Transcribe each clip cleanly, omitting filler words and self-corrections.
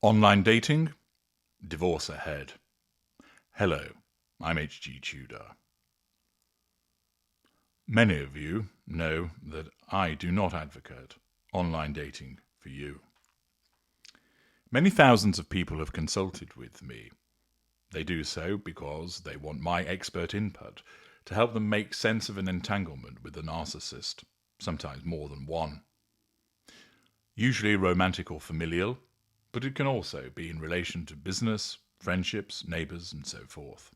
Online dating, divorce ahead. Hello, I'm H.G. Tudor. Many of you know that I do not advocate online dating for you. Many thousands of people have consulted with me. They do so because they want my expert input to help them make sense of an entanglement with a narcissist, sometimes more than one. Usually romantic or familial, but it can also be in relation to business, friendships, neighbours, and so forth.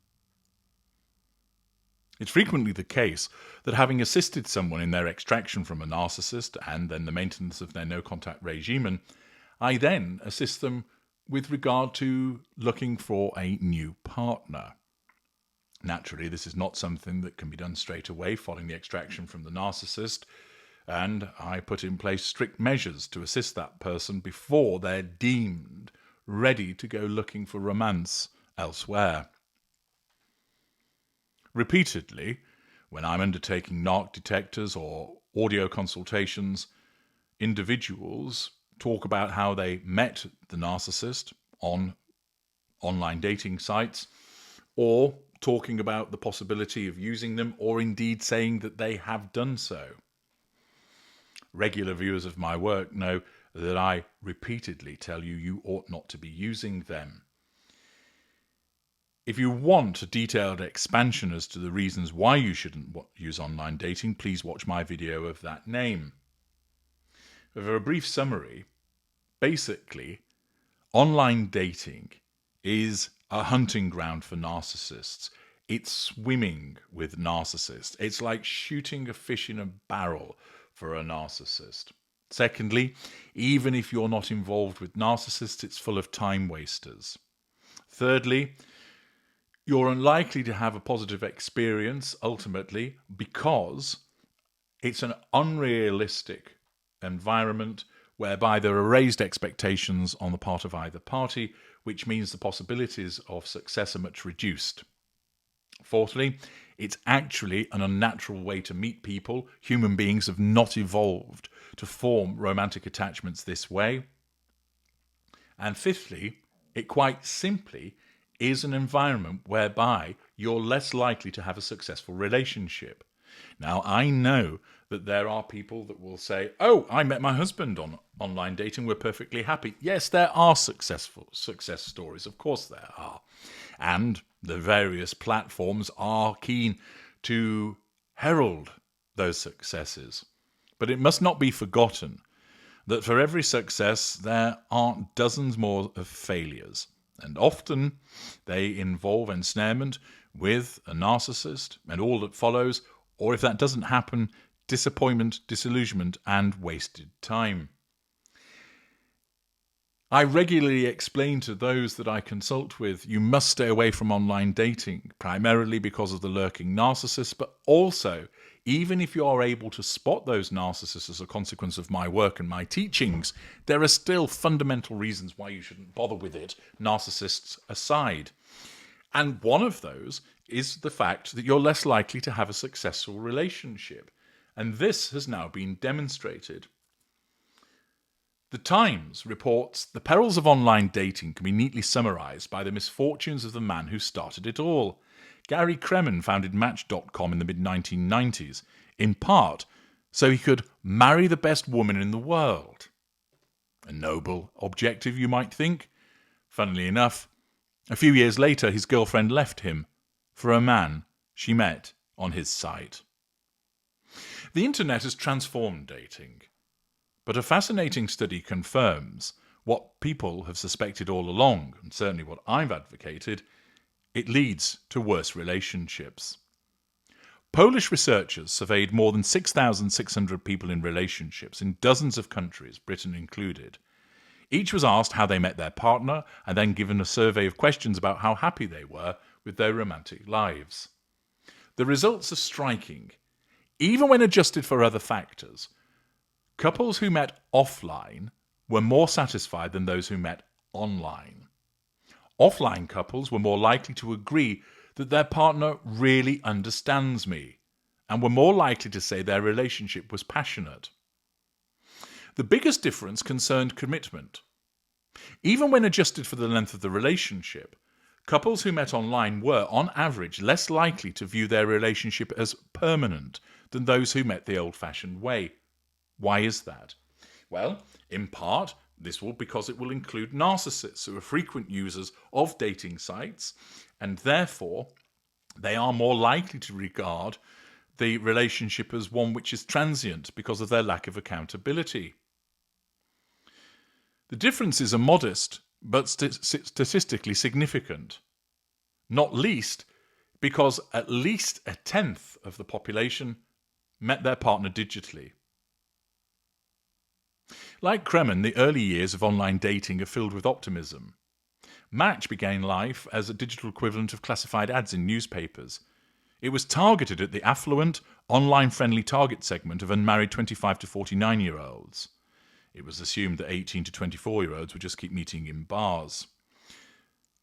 It's frequently the case that having assisted someone in their extraction from a narcissist and then the maintenance of their no-contact regime, I then assist them with regard to looking for a new partner. Naturally, this is not something that can be done straight away following the extraction from the narcissist, and I put in place strict measures to assist that person before they're deemed ready to go looking for romance elsewhere. Repeatedly, when I'm undertaking narc detectors or audio consultations, individuals talk about how they met the narcissist on online dating sites, or talking about the possibility of using them, or indeed saying that they have done so. Regular viewers of my work know that I repeatedly tell you ought not to be using them. If you want a detailed expansion as to the reasons why you shouldn't use online dating, please watch my video of that name. For a brief summary, basically, online dating is a hunting ground for narcissists. It's swimming with narcissists. It's like shooting a fish in a barrel for a narcissist. Secondly, even if you're not involved with narcissists, it's full of time wasters. Thirdly, you're unlikely to have a positive experience ultimately because it's an unrealistic environment whereby there are raised expectations on the part of either party, which means the possibilities of success are much reduced. Fourthly, it's actually an unnatural way to meet people. Human beings have not evolved to form romantic attachments this way. And fifthly, it quite simply is an environment whereby you're less likely to have a successful relationship. Now, I know that there are people that will say, oh, I met my husband on online dating, we're perfectly happy. Yes, there are success stories, of course there are. And the various platforms are keen to herald those successes. But it must not be forgotten that for every success, there are dozens more of failures. And often they involve ensnarement with a narcissist and all that follows, or if that doesn't happen, disappointment, disillusionment, and wasted time. I regularly explain to those that I consult with, you must stay away from online dating, primarily because of the lurking narcissists, but also, even if you are able to spot those narcissists as a consequence of my work and my teachings, there are still fundamental reasons why you shouldn't bother with it, narcissists aside. And one of those is the fact that you're less likely to have a successful relationship. And this has now been demonstrated. The Times reports the perils of online dating can be neatly summarised by the misfortunes of the man who started it all. Gary Kremen founded Match.com in the mid-1990s, in part so he could marry the best woman in the world. A noble objective, you might think. Funnily enough, a few years later his girlfriend left him for a man she met on his site. The internet has transformed dating. But a fascinating study confirms what people have suspected all along, and certainly what I've advocated. It leads to worse relationships. Polish researchers surveyed more than 6,600 people in relationships in dozens of countries, Britain included. Each was asked how they met their partner and then given a survey of questions about how happy they were with their romantic lives. The results are striking. Even when adjusted for other factors, couples who met offline were more satisfied than those who met online. Offline couples were more likely to agree that their partner really understands me, and were more likely to say their relationship was passionate. The biggest difference concerned commitment. Even when adjusted for the length of the relationship, couples who met online were, on average, less likely to view their relationship as permanent than those who met the old-fashioned way. Why is that? Well, in part, because it will include narcissists who are frequent users of dating sites, and therefore they are more likely to regard the relationship as one which is transient because of their lack of accountability. The differences are modest, but statistically significant, not least because at least a tenth of the population met their partner digitally. Like Kremen, the early years of online dating are filled with optimism. Match began life as a digital equivalent of classified ads in newspapers. It was targeted at the affluent, online-friendly target segment of unmarried 25 to 49-year-olds. It was assumed that 18 to 24-year-olds would just keep meeting in bars.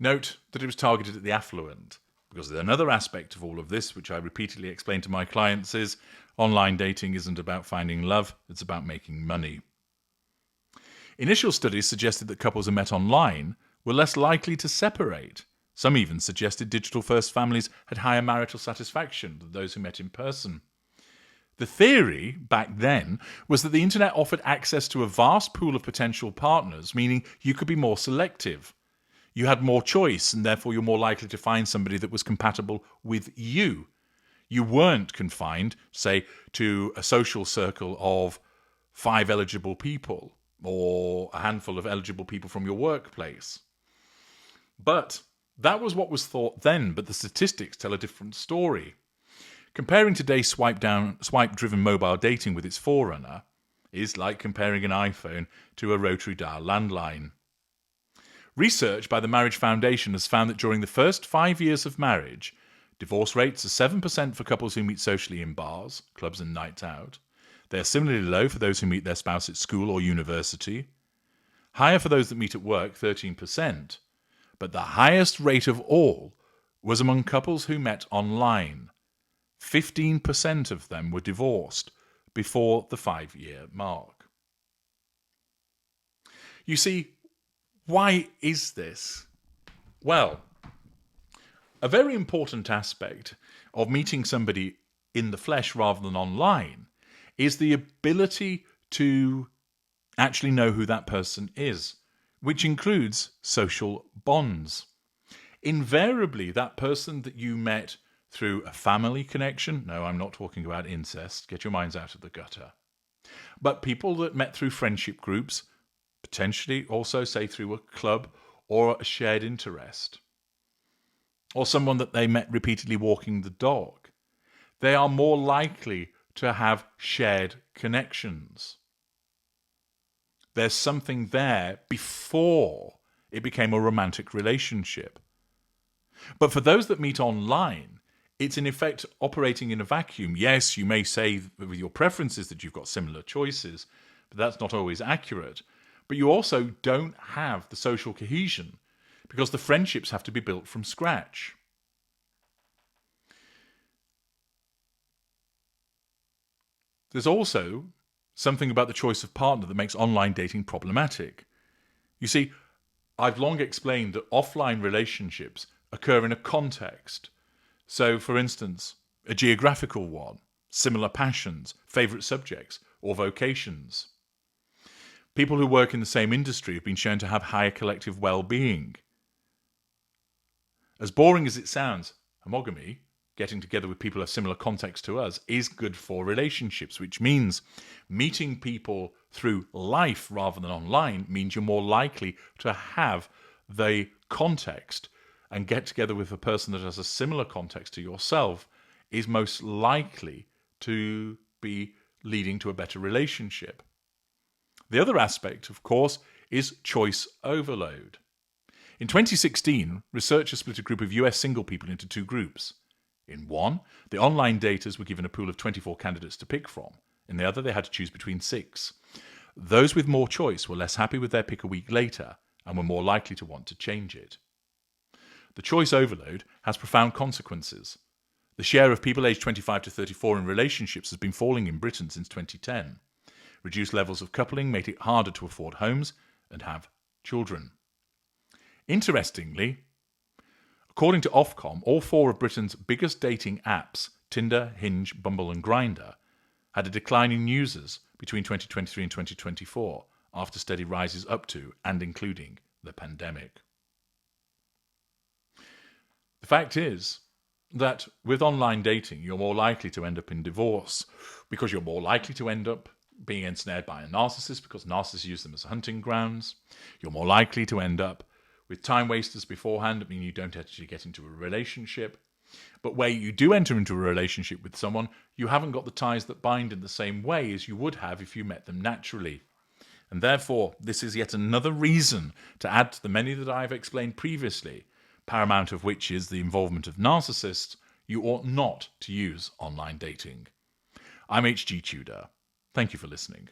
Note that it was targeted at the affluent, because another aspect of all of this, which I repeatedly explain to my clients, is online dating isn't about finding love, it's about making money. Initial studies suggested that couples who met online were less likely to separate. Some even suggested digital-first families had higher marital satisfaction than those who met in person. The theory, back then, was that the internet offered access to a vast pool of potential partners, meaning you could be more selective. You had more choice, and therefore you're more likely to find somebody that was compatible with you. You weren't confined, say, to a social circle of 5 eligible people, or a handful of eligible people from your workplace. But that was what was thought then, but the statistics tell a different story. Comparing today's swipe-driven mobile dating with its forerunner is like comparing an iPhone to a rotary dial landline. Research by the Marriage Foundation has found that during the first 5 years of marriage, divorce rates are 7% for couples who meet socially in bars, clubs and nights out. They are similarly low for those who meet their spouse at school or university. Higher for those that meet at work, 13%. But the highest rate of all was among couples who met online. 15% of them were divorced before the 5-year mark. You see, why is this? Well, a very important aspect of meeting somebody in the flesh rather than online is the ability to actually know who that person is, which includes social bonds. Invariably, that person that you met through a family connection, no, I'm not talking about incest, get your minds out of the gutter, but people that met through friendship groups, potentially also, say, through a club or a shared interest, or someone that they met repeatedly walking the dog, they are more likely to have shared connections. There's something there before it became a romantic relationship. But for those that meet online, it's in effect operating in a vacuum. Yes, you may say with your preferences that you've got similar choices, but that's not always accurate. But you also don't have the social cohesion because the friendships have to be built from scratch. There's also something about the choice of partner that makes online dating problematic. You see, I've long explained that offline relationships occur in a context. So, for instance, a geographical one, similar passions, favourite subjects, or vocations. People who work in the same industry have been shown to have higher collective well-being. As boring as it sounds, homogamy, getting together with people of similar context to us, is good for relationships, which means meeting people through life rather than online means you're more likely to have the context, and get together with a person that has a similar context to yourself is most likely to be leading to a better relationship. The other aspect, of course, is choice overload. In 2016, researchers split a group of US single people into 2 groups. In one, the online daters were given a pool of 24 candidates to pick from. In the other, they had to choose between 6. Those with more choice were less happy with their pick a week later and were more likely to want to change it. The choice overload has profound consequences. The share of people aged 25 to 34 in relationships has been falling in Britain since 2010. Reduced levels of coupling made it harder to afford homes and have children. Interestingly, according to Ofcom, all 4 of Britain's biggest dating apps, Tinder, Hinge, Bumble and Grindr, had a decline in users between 2023 and 2024 after steady rises up to and including the pandemic. The fact is that with online dating, you're more likely to end up in divorce because you're more likely to end up being ensnared by a narcissist because narcissists use them as hunting grounds. You're more likely to end up with time wasters beforehand, I mean you don't actually get into a relationship. But where you do enter into a relationship with someone, you haven't got the ties that bind in the same way as you would have if you met them naturally. And therefore, this is yet another reason to add to the many that I've explained previously, paramount of which is the involvement of narcissists. You ought not to use online dating. I'm H.G. Tudor. Thank you for listening.